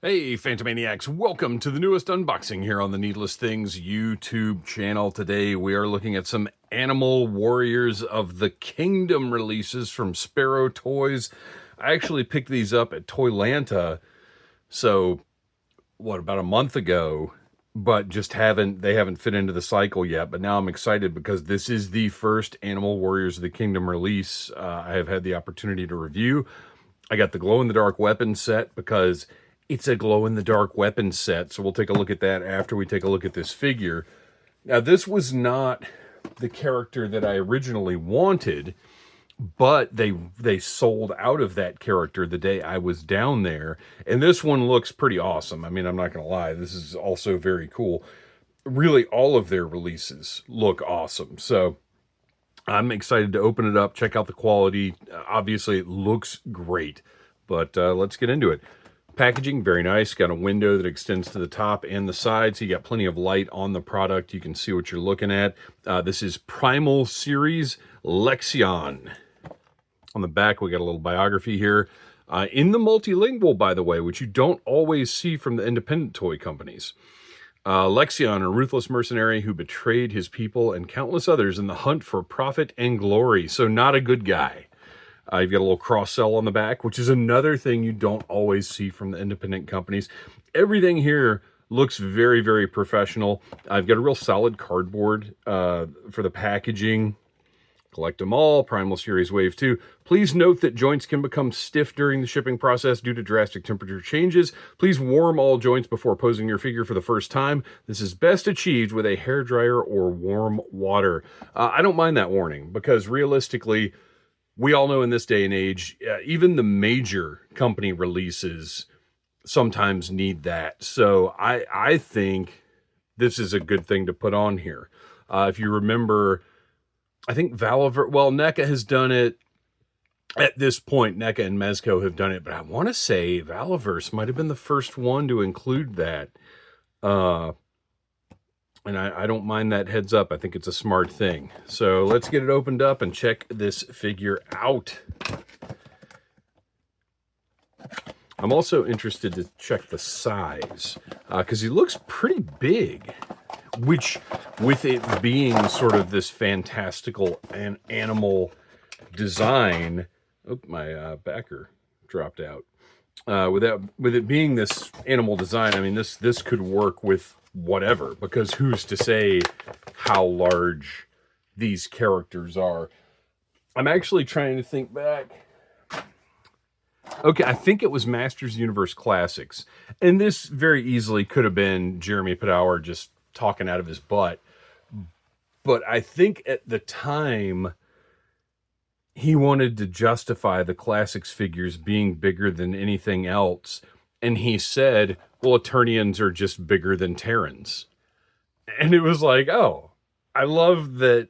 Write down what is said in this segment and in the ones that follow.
Hey Phantomaniacs, welcome to the newest unboxing here on the Needless Things YouTube channel. Today we are looking at some Animal Warriors of the Kingdom releases from Spero Toys. I actually picked these up at Toylanta, so about a month ago, but they haven't fit into the cycle yet. But now I'm excited because this is the first Animal Warriors of the Kingdom release I have had the opportunity to review. I got the glow-in-the-dark weapon set because it's a glow-in-the-dark weapon set, so we'll take a look at that after we take a look at this figure. Now, this was not the character that I originally wanted, but they sold out of that character the day I was down there, and this one looks pretty awesome. I mean, I'm not going to lie, this is also very cool. Really, all of their releases look awesome, so I'm excited to open it up, check out the quality. Obviously, it looks great, but let's get into it. Packaging, very nice. Got a window that extends to the top and the sides. So you got plenty of light on the product. You can see what you're looking at. This is Primal Series Lexion. On the back, we got a little biography here. In the multilingual, by the way, which you don't always see from the independent toy companies. Lexion, a ruthless mercenary who betrayed his people and countless others in the hunt for profit and glory. So not a good guy. You've got a little cross-sell on the back, which is another thing you don't always see from the independent companies. Everything here looks very, very professional. I've got a real solid cardboard for the packaging. Collect them all. Primal Series Wave 2. Please note that joints can become stiff during the shipping process due to drastic temperature changes. Please warm all joints before posing your figure for the first time. This is best achieved with a hairdryer or warm water. I don't mind that warning because realistically, we all know in this day and age, even the major company releases sometimes need that. So I think this is a good thing to put on here. If you remember, I think NECA has done it. At this point, NECA and Mezco have done it, but I want to say Valaverse might have been the first one to include that. And I don't mind that heads up. I think it's a smart thing. So let's get it opened up and check this figure out. I'm also interested to check the size because he looks pretty big, which with it being sort of this fantastical and animal design, oh, my backer dropped out. With it being this animal design, I mean, this could work with whatever, because who's to say how large these characters are. I'm actually trying to think back. Okay, I think it was Masters Universe Classics, and this very easily could have been Jeremy Padawer just talking out of his butt, but I think at the time he wanted to justify the Classics figures being bigger than anything else, and he said, well, Eternians are just bigger than Terrans. And it was like, oh, I love that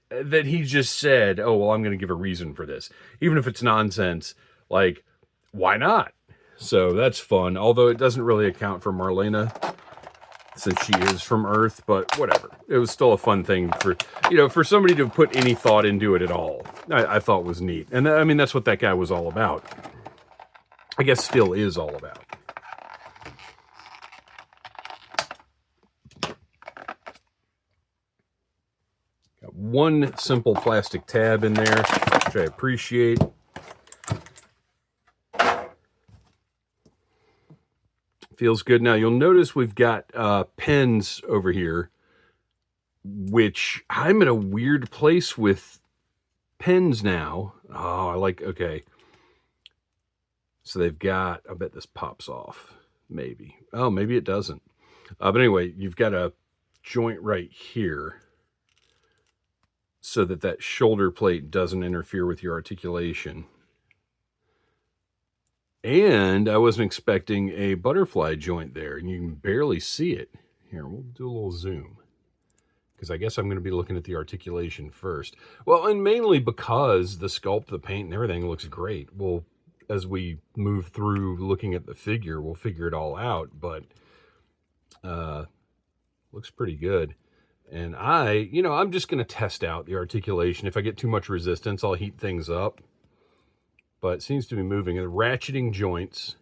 he just said, oh, well, I'm going to give a reason for this. Even if it's nonsense, like, why not? So that's fun. Although it doesn't really account for Marlena, since she is from Earth, but whatever. It was still a fun thing for somebody to put any thought into it at all. I thought was neat. And I mean, that's what that guy was all about. I guess still is all about. Got one simple plastic tab in there, which I appreciate. Feels good. Now, you'll notice we've got pens over here, which I'm at a weird place with pens now. Oh, okay. So they've got, I bet this pops off, maybe. Oh, maybe it doesn't. But anyway, you've got a joint right here so that shoulder plate doesn't interfere with your articulation. And I wasn't expecting a butterfly joint there, and you can barely see it. Here, we'll do a little zoom, because I guess I'm going to be looking at the articulation first. Well, and mainly because the sculpt, the paint, and everything looks great. Well, as we move through looking at the figure, we'll figure it all out, but looks pretty good. And I'm just going to test out the articulation. If I get too much resistance, I'll heat things up. But it seems to be moving. And ratcheting joints,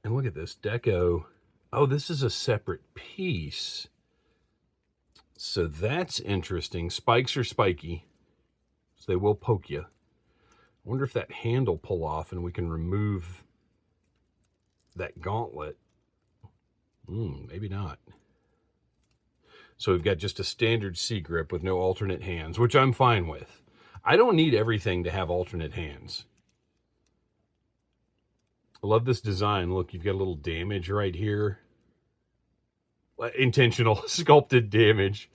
And look at this deco. Oh, this is a separate piece. So that's interesting. Spikes are spiky, so they will poke you. I wonder if that handle pull off and we can remove that gauntlet. Maybe not. So we've got just a standard C grip with no alternate hands, which I'm fine with. I don't need everything to have alternate hands. I love this design. Look, you've got a little damage right here. Intentional sculpted damage.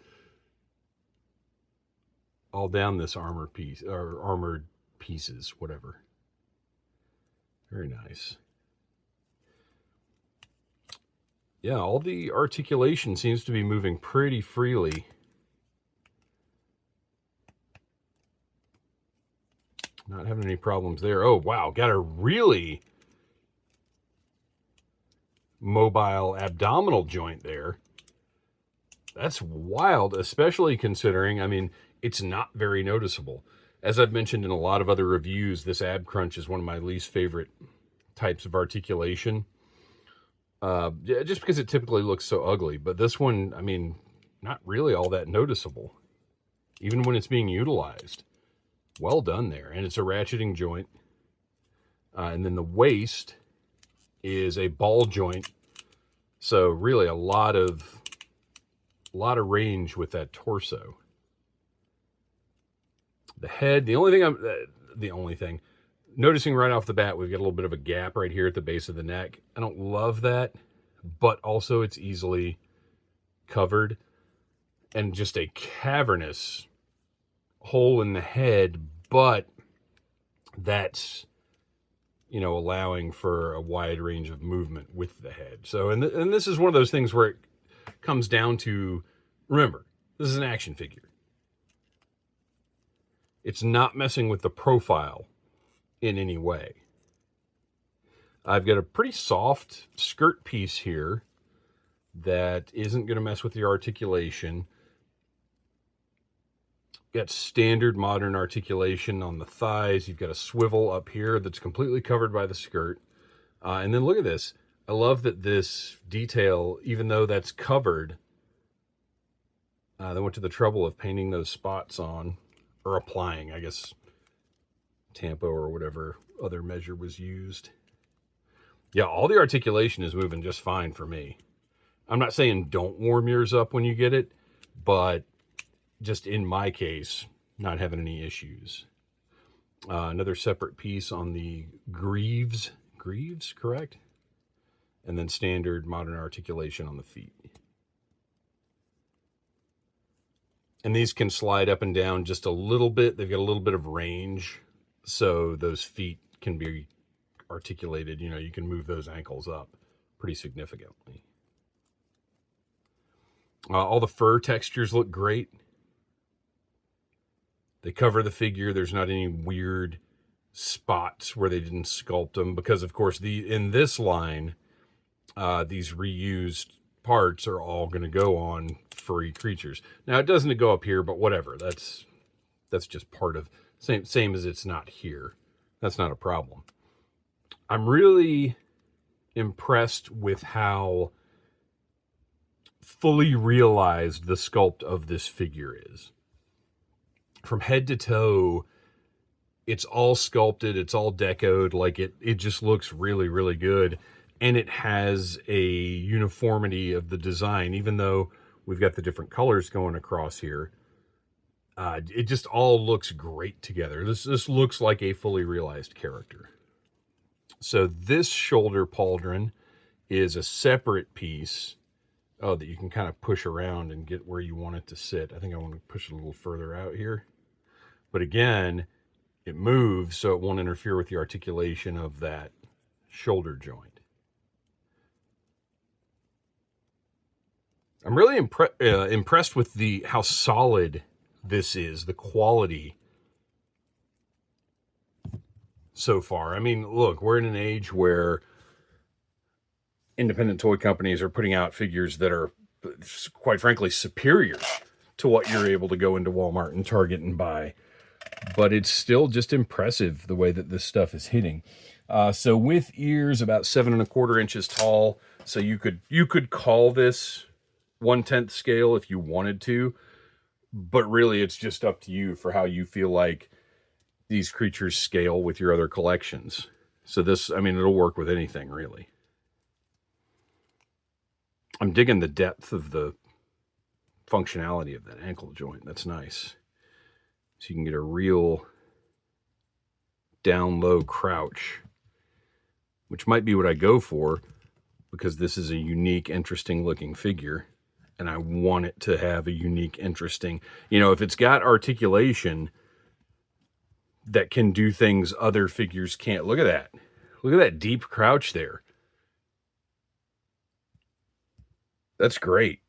All down this armor piece, or armored pieces, whatever. Very nice. Yeah, all the articulation seems to be moving pretty freely. Not having any problems there. Oh, wow. Got a really mobile abdominal joint there. That's wild, especially considering, I mean, it's not very noticeable. As I've mentioned in a lot of other reviews, this ab crunch is one of my least favorite types of articulation. Just because it typically looks so ugly. But this one, I mean, not really all that noticeable, even when it's being utilized. Well done there. And it's a ratcheting joint. And then the waist is a ball joint. So really a lot of range with that torso. The head, the only thing, noticing right off the bat, we've got a little bit of a gap right here at the base of the neck. I don't love that, but also it's easily covered. And just a cavernous hole in the head, but that's, you know, allowing for a wide range of movement with the head. So, and this is one of those things where it comes down to, remember, this is an action figure. It's not messing with the profile in any way. I've got a pretty soft skirt piece here that isn't going to mess with the articulation. Got standard modern articulation on the thighs. You've got a swivel up here that's completely covered by the skirt. And then look at this. I love that this detail, even though that's covered, they went to the trouble of painting those spots on, or applying, I guess, tampo or whatever other measure was used. Yeah, all the articulation is moving just fine for me. I'm not saying don't warm yours up when you get it, but just in my case, not having any issues. Another separate piece on the greaves, correct? And then standard modern articulation on the feet. And these can slide up and down just a little bit. They've got a little bit of range, so those feet can be articulated. You know, you can move those ankles up pretty significantly. All the fur textures look great. They cover the figure. There's not any weird spots where they didn't sculpt them, because, of course, in this line, these reused parts are all going to go on furry creatures. Now, it doesn't go up here, but whatever. That's just part of same as it's not here. That's not a problem. I'm really impressed with how fully realized the sculpt of this figure is. From head to toe, it's all sculpted, it's all decoed, like it just looks really, really good. And it has a uniformity of the design, even though we've got the different colors going across here. It just all looks great together. This looks like a fully realized character. So this shoulder pauldron is a separate piece, that you can kind of push around and get where you want it to sit. I think I want to push it a little further out here. But again, it moves so it won't interfere with the articulation of that shoulder joint. I'm really impressed with how solid this is, the quality so far. I mean, look, we're in an age where independent toy companies are putting out figures that are, quite frankly, superior to what you're able to go into Walmart and Target and buy. But it's still just impressive the way that this stuff is hitting. So with ears about 7¼ inches tall. So you could call this 1/10 scale if you wanted to, but really it's just up to you for how you feel like these creatures scale with your other collections. So this, I mean, it'll work with anything really. I'm digging the depth of the functionality of that ankle joint. That's nice. So you can get a real down low crouch, which might be what I go for because this is a unique, interesting looking figure. And I want it to have a unique, interesting, you know, if it's got articulation that can do things other figures can't. Look at that. Look at that deep crouch there. That's great.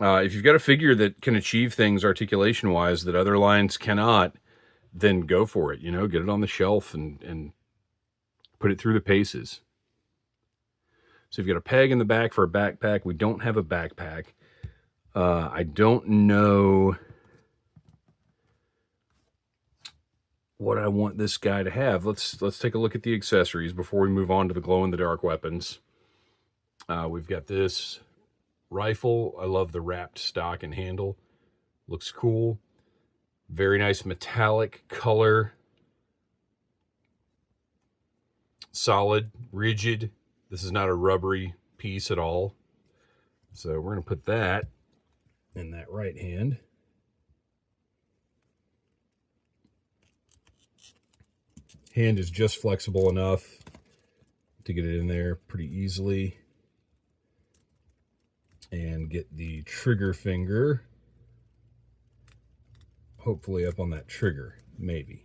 If you've got a figure that can achieve things articulation-wise that other lines cannot, then go for it. You know, get it on the shelf and put it through the paces. So you've got a peg in the back for a backpack. We don't have a backpack. I don't know what I want this guy to have. Let's take a look at the accessories before we move on to the glow-in-the-dark weapons. We've got this rifle. I love the wrapped stock and handle. Looks cool. Very nice metallic color. Solid, rigid. This is not a rubbery piece at all. So we're going to put that in that right hand. Hand is just flexible enough to get it in there pretty easily. And get the trigger finger hopefully up on that trigger, maybe.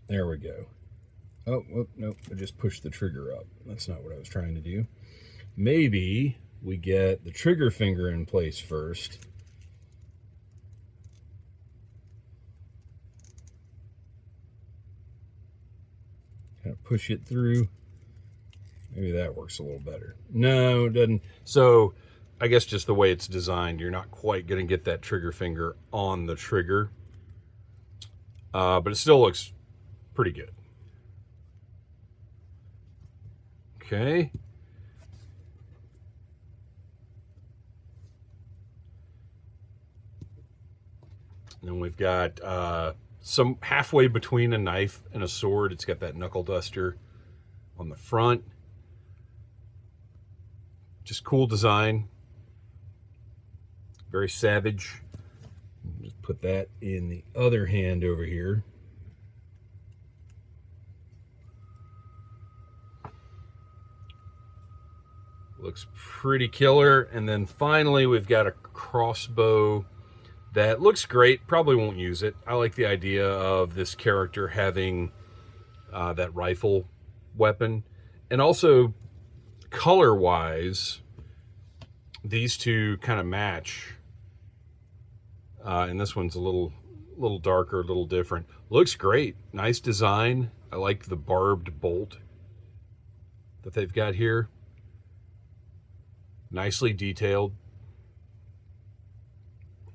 There we go. Oh, nope, I just pushed the trigger up. That's not what I was trying to do. Maybe we get the trigger finger in place first. Kind of push it through. Maybe that works a little better. No, it doesn't. So I guess just the way it's designed, you're not quite going to get that trigger finger on the trigger. But it still looks pretty good. Okay. And then we've got some halfway between a knife and a sword. It's got that knuckle duster on the front. Just cool design. Very savage. Just put that in the other hand over here. Looks pretty killer. And then finally we've got a crossbow that looks great. Probably won't use it. I like the idea of this character having that rifle weapon. And also, color-wise, these two kind of match. And this one's a little darker, a little different. Looks great. Nice design. I like the barbed bolt that they've got here. Nicely detailed.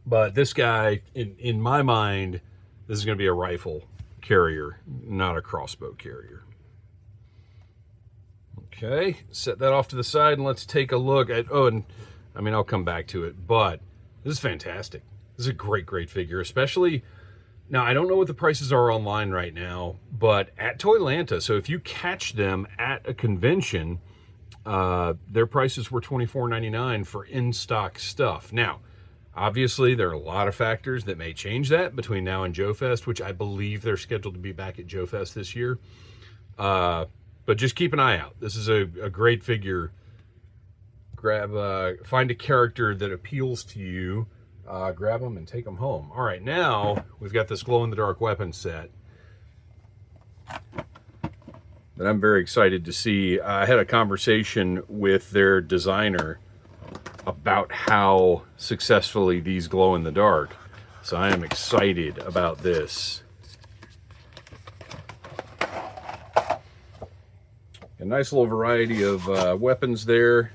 But this guy, in my mind, this is going to be a rifle carrier, not a crossbow carrier. Okay, set that off to the side and let's take a look at, and I mean, I'll come back to it, but this is fantastic. This is a great figure, especially, now I don't know what the prices are online right now, but at Toylanta, so if you catch them at a convention, their prices were $24.99 for in-stock stuff. Now, obviously, there are a lot of factors that may change that between now and Joe Fest, which I believe they're scheduled to be back at Joe Fest this year. But just keep an eye out. This is a great figure. Find a character that appeals to you, grab them and take them home. All right, now we've got this glow-in-the-dark weapon set that I'm very excited to see. I had a conversation with their designer about how successfully these glow in the dark. So I am excited about this. A nice little variety of weapons there.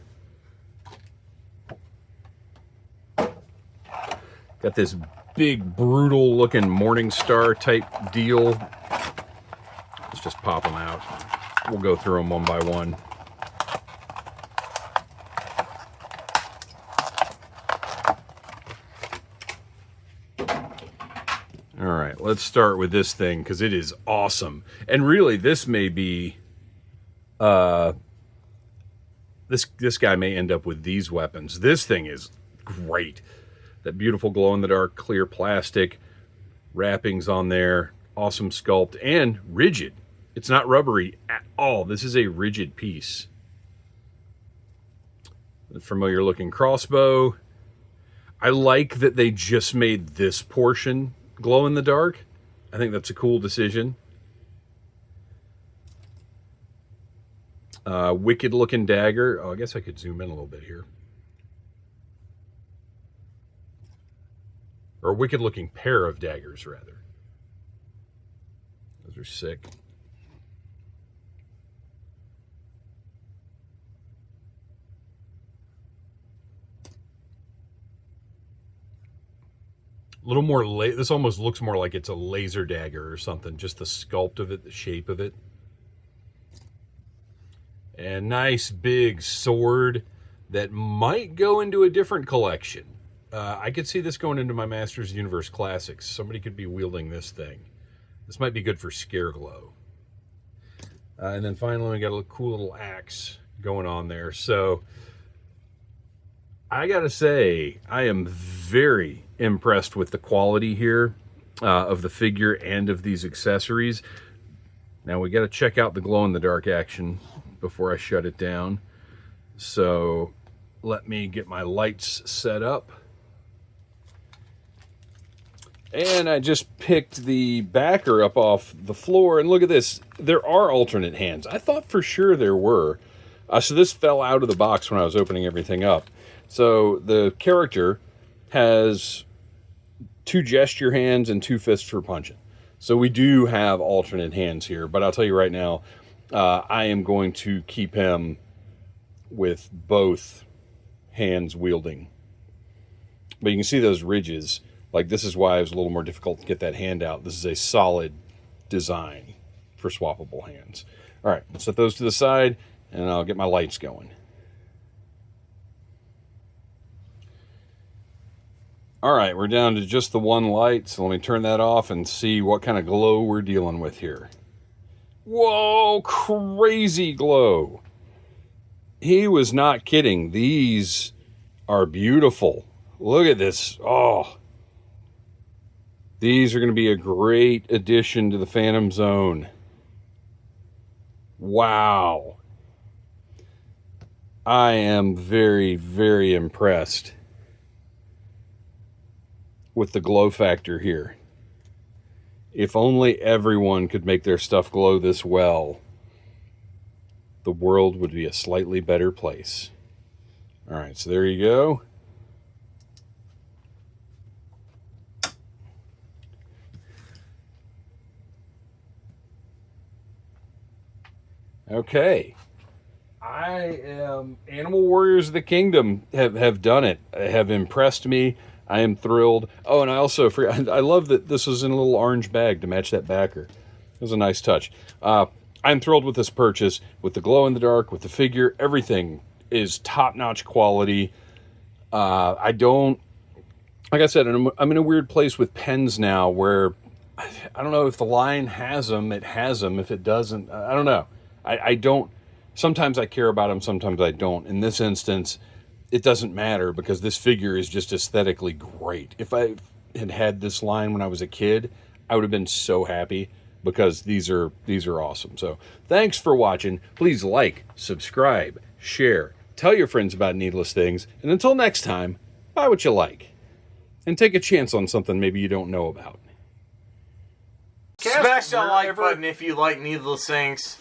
Got this big, brutal looking Morning Star type deal. Let's just pop them out. We'll go through them one by one. All right, let's start with this thing because it is awesome. And really, this may be, this guy may end up with these weapons. This thing is great. That beautiful glow-in-the-dark clear plastic, wrappings on there, awesome sculpt, and rigid. It's not rubbery at all. This is a rigid piece. The familiar looking crossbow. I like that they just made this portion glow in the dark. I think that's a cool decision. Wicked looking dagger. Oh, I guess I could zoom in a little bit here. Or a wicked looking pair of daggers, rather. Those are sick. A little more, this almost looks more like it's a laser dagger or something. Just the sculpt of it, the shape of it. And nice big sword that might go into a different collection. I could see this going into my Masters Universe Classics. Somebody could be wielding this thing. This might be good for Scare Glow. And then finally, we got a cool little axe going on there. So, I gotta say, I am very impressed with the quality here of the figure and of these accessories. Now, we gotta check out the glow-in-the-dark action before I shut it down. So, let me get my lights set up. And I just picked the backer up off the floor, and look at this. There are alternate hands. I thought for sure there were. So this fell out of the box when I was opening everything up. So the character has 2 gesture hands and 2 fists for punching. So we do have alternate hands here, but I'll tell you right now, I am going to keep him with both hands wielding. But you can see those ridges. Like, this is why it was a little more difficult to get that hand out. This is a solid design for swappable hands. All right, let's set those to the side, and I'll get my lights going. All right, we're down to just the one light, so let me turn that off and see what kind of glow we're dealing with here. Whoa, crazy glow. He was not kidding. These are beautiful. Look at this. Oh. These are going to be a great addition to the Phantom Zone. Wow. I am very, very impressed with the glow factor here. If only everyone could make their stuff glow this well, the world would be a slightly better place. All right, so there you go. Okay, Animal Warriors of the Kingdom have done it, have impressed me. I am thrilled. Oh, and I also I love that this was in a little orange bag to match that backer. It was a nice touch. I'm thrilled with this purchase, with the glow in the dark, with the figure. Everything is top-notch quality. Like I said, I'm in a weird place with pens now where I don't know if the line has them, it has them. If it doesn't, I don't know. I don't, sometimes I care about them, sometimes I don't. In this instance, it doesn't matter because this figure is just aesthetically great. If I had had this line when I was a kid, I would have been so happy because these are awesome. So thanks for watching. Please like, subscribe, share, tell your friends about Needless Things, and until next time, buy what you like. And take a chance on something maybe you don't know about. Smash that like button if you like Needless Things.